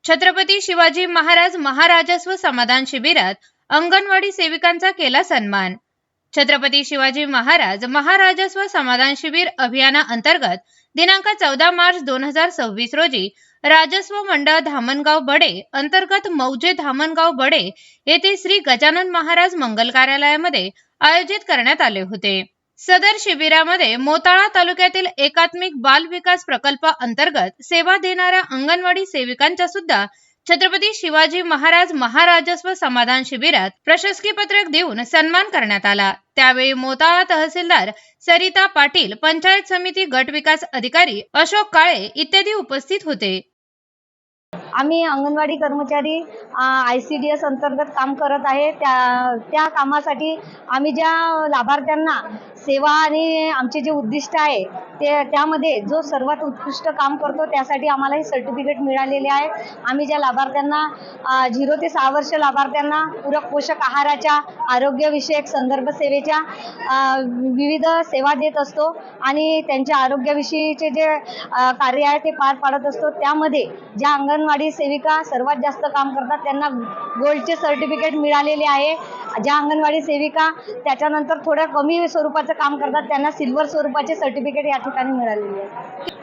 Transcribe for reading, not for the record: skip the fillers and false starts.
छत्रपती शिवाजी महाराज महाराजस्व समाधान शिबिरात अंगणवाडी सेविकांचा केला सन्मान। छत्रपती शिवाजी महाराज महाराजस्व समाधान शिबिर अभियानाअंतर्गत दिनांक 14 मार्च 2026 रोजी राजस्व मंडळ धामणगाव बडे अंतर्गत मौजे धामणगाव बडे येथे श्री गजानन महाराज मंगल कार्यालयामध्ये आयोजित करण्यात आले होते। सदर शिबिरामध्ये मोताळा तालुक्यातील एकात्मिक बाल विकास प्रकल्प अंतर्गत सेवा देणाऱ्या अंगणवाडी सेविकांचा सुद्धा छत्रपती शिवाजी महाराज महाराजस्व समाधान शिबिरात प्रशस्ती पत्रक देऊन सन्मान करण्यात आला। त्यावेळी मोताळा तहसीलदार सरिता पाटील, पंचायत समिती गट विकास अधिकारी अशोक काळे इत्यादी उपस्थित होते। आम्ही अंगणवाडी कर्मचारी ICDS अंतर्गत काम करत आहे। त्या कामासाठी आम्ही ज्या लाभार्थ्यांना सेवा आणि आमचे जे उद्दिष्ट आहे त्यामध्ये जो सर्वात उत्कृष्ट काम करतो त्यासाठी आम्हाला हे सर्टिफिकेट मिळालेले आहे। आम्ही ज्या लाभार्थ्यांना 0 ते 6 वर्ष लाभार्थ्यांना पूरक पोषक आहाराच्या आरोग्यविषयक संदर्भ सेवेच्या विविध सेवा देत असतो आणि त्यांच्या आरोग्याविषयीचे जे कार्य आहे ते पार पाडत असतो। त्यामध्ये ज्या अंगणवाडी सेविका सर्वात जास्त काम करतात त्यांना गोल्डचे सर्टिफिकेट मिळालेले आहे। ज्या अंगणवाडी सेविका त्याच्यानंतर थोड्या कमी स्वरूपाचं काम करतात त्यांना सिल्वर स्वरूपाचे सर्टिफिकेट या ठिकाणी मिळालेले आहे।